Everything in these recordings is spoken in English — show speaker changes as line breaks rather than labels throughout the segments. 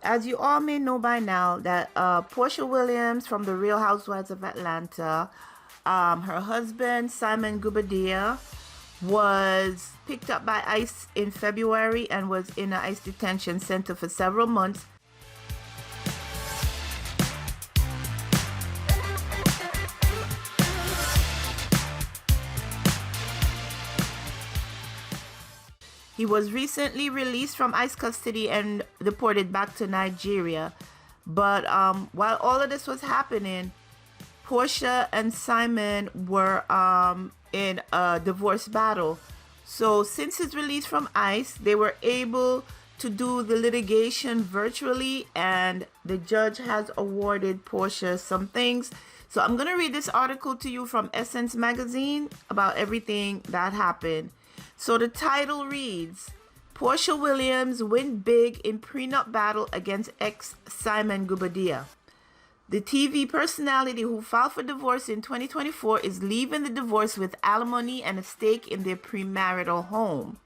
As you all may know by now, that Porsha Williams from the Real Housewives of Atlanta, her husband Simon Guobadia was picked up by ICE in February and was in an ICE detention center for several months. He was recently released from ICE custody and deported back to Nigeria. But while all of this was happening, Porsha and Simon were in a divorce battle. So since his release from ICE, they were able to do the litigation virtually, and the judge has awarded Porsha some things. So I'm going to read this article to you from Essence Magazine about everything that happened. So the title reads, Porsha Williams win big in prenup battle against ex Simon Guobadia. The TV personality who filed for divorce in 2024 is leaving the divorce with alimony and a stake in their premarital home.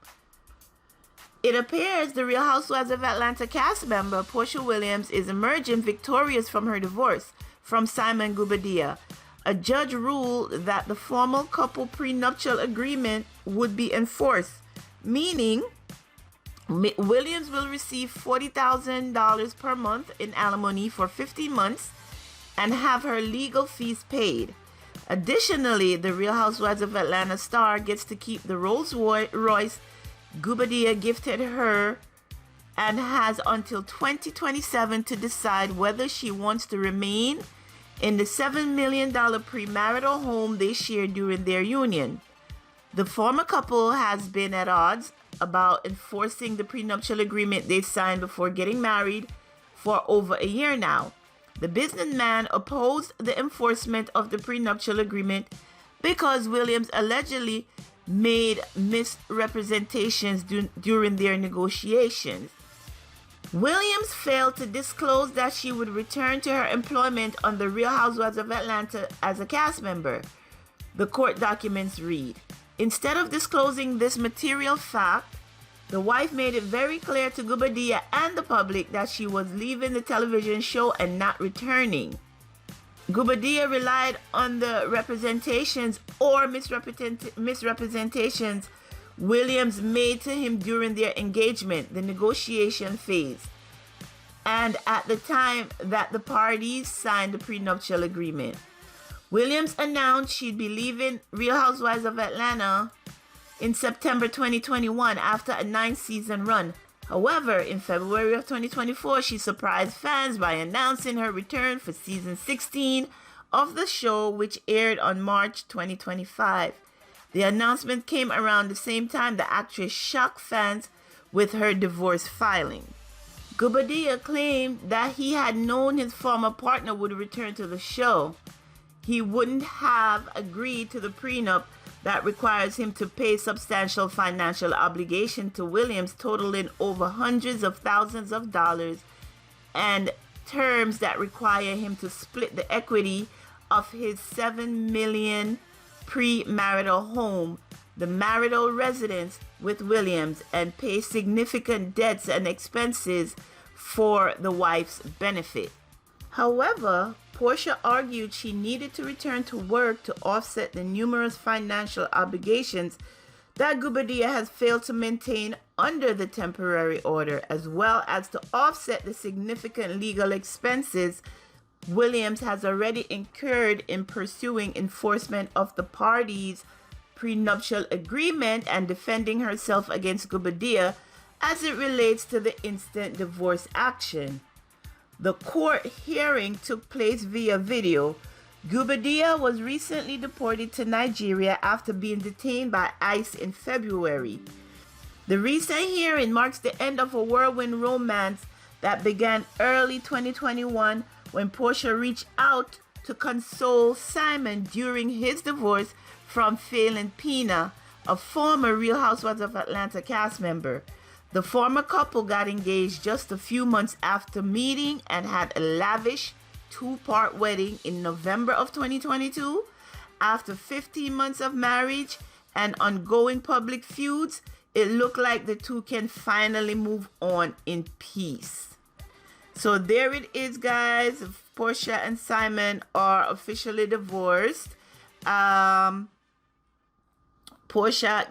It appears the Real Housewives of Atlanta cast member Porsha Williams is emerging victorious from her divorce from Simon Guobadia. A judge ruled that the formal couple prenuptial agreement would be enforced, meaning Williams will receive $40,000 per month in alimony for 15 months and have her legal fees paid. Additionally, the Real Housewives of Atlanta star gets to keep the Rolls Royce Guobadia gifted her and has until 2027 to decide whether she wants to remain in the $7 million premarital home they shared during their union. The former couple has been at odds about enforcing the prenuptial agreement they signed before getting married for over a year now. The businessman opposed the enforcement of the prenuptial agreement because Williams allegedly made misrepresentations during their negotiations. Williams failed to disclose that she would return to her employment on The Real Housewives of Atlanta as a cast member, the court documents read. Instead of disclosing this material fact, the wife made it very clear to Guobadia and the public that she was leaving the television show and not returning. Guobadia relied on the representations or misrepresentations Williams made to him during their engagement, the negotiation phase, and at the time that the parties signed the prenuptial agreement. Williams announced she'd be leaving Real Housewives of Atlanta in September 2021 after a 9-season run. However, in February of 2024, she surprised fans by announcing her return for season 16 of the show, which aired on March 2025. The announcement came around the same time the actress shocked fans with her divorce filing. Guobadia claimed that he had known his former partner would return to the show. He wouldn't have agreed to the prenup that requires him to pay substantial financial obligation to Williams totaling over hundreds of thousands of dollars, and terms that require him to split the equity of his $7 million premarital home, the marital residence with Williams, and pay significant debts and expenses for the wife's benefit. However, Porsha argued she needed to return to work to offset the numerous financial obligations that Guobadia has failed to maintain under the temporary order, as well as to offset the significant legal expenses Williams has already incurred in pursuing enforcement of the parties' prenuptial agreement and defending herself against Guobadia as it relates to the instant divorce action. The court hearing took place via video. Guobadia was recently deported to Nigeria after being detained by ICE in February. The recent hearing marks the end of a whirlwind romance that began early 2021 when Porsha reached out to console Simon during his divorce from Phelan Pena, a former Real Housewives of Atlanta cast member. The former couple got engaged just a few months after meeting and had a lavish 2-part wedding in November of 2022. After 15 months of marriage and ongoing public feuds, it looked like the two can finally move on in peace. So there it is, guys. Porsha and Simon are officially divorced. Porsha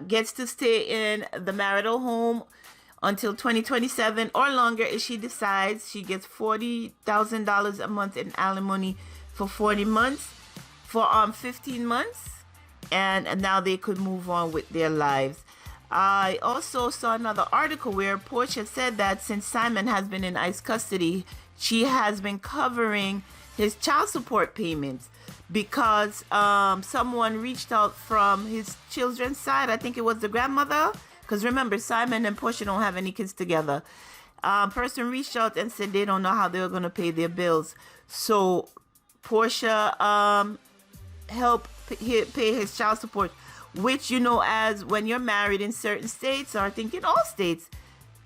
gets to stay in the marital home until 2027 or longer if she decides. She gets $40,000 a month in alimony for 40 months, for 15 months, and now they could move on with their lives. I also saw another article where Porsha said that since Simon has been in ICE custody, she has been covering his child support payments because someone reached out from his children's side. I think it was the grandmother, because remember, Simon and Porsha don't have any kids together. Person reached out and said they don't know how they're going to pay their bills. So Porsha helped pay his child support, which, you know, as when you're married in certain states, or I think in all states,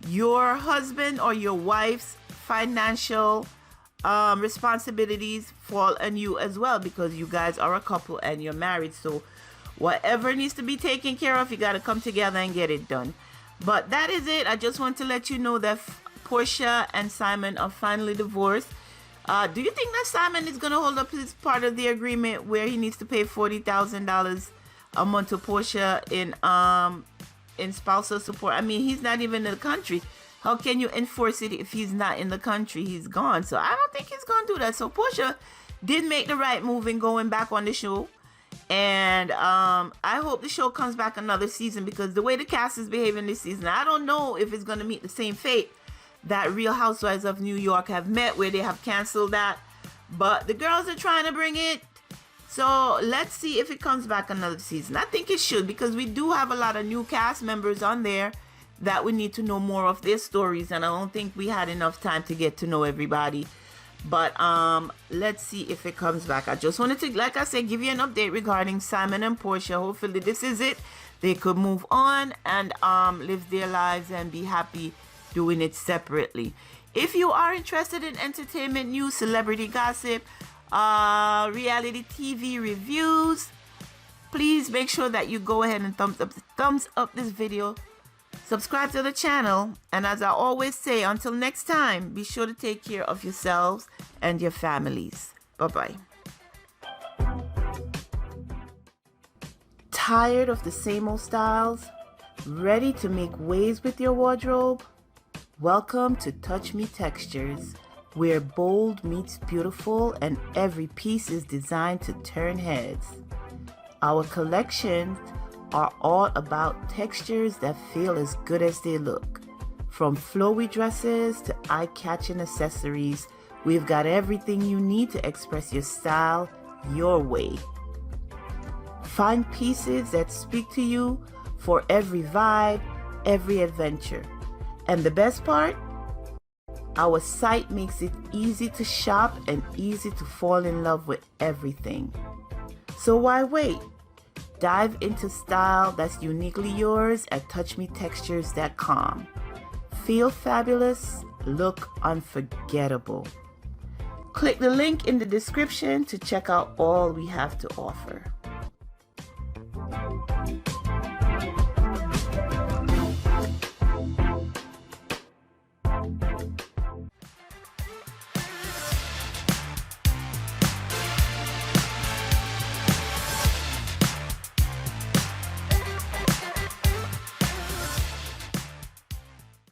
your husband or your wife's financial responsibilities fall on you as well, because you guys are a couple and you're married. So whatever needs to be taken care of, you got to come together and get it done. But that is it. I just want to let you know that Porsha and Simon are finally divorced. Do you think that Simon is going to hold up his part of the agreement where he needs to pay $40,000 a month to Porsha in spousal support? I mean, he's not even in the country. How can you enforce it if he's not in the country? He's gone. So I don't think he's going to do that. So Porsha did make the right move in going back on the show. And I hope the show comes back another season, because the way the cast is behaving this season, I don't know if it's going to meet the same fate that Real Housewives of New York have met, where they have canceled that. But the girls are trying to bring it. So let's see if it comes back another season. I think it should, because we do have a lot of new cast members on there that we need to know more of their stories, and I don't think we had enough time to get to know everybody. But let's see if it comes back. I just wanted to, like I said, give you an update regarding Simon and Porsha. Hopefully this is it. They could move on and live their lives and be happy doing it separately. If you are interested in entertainment news, celebrity gossip, reality TV reviews, please make sure that you go ahead and thumbs up this video. Subscribe to the channel, and as I always say, until next time, be sure to take care of yourselves and your families. Bye-bye. Tired of the same old styles? Ready to make waves with your wardrobe? Welcome to Touch Me Textures, where bold meets beautiful and every piece is designed to turn heads. Our collections are all about textures that feel as good as they look. From flowy dresses to eye-catching accessories, we've got everything you need to express your style your way. Find pieces that speak to you for every vibe, every adventure. And the best part? Our site makes it easy to shop and easy to fall in love with everything. So why wait? Dive into style that's uniquely yours at touchmetextures.com. Feel fabulous, look unforgettable. Click the link in the description to check out all we have to offer.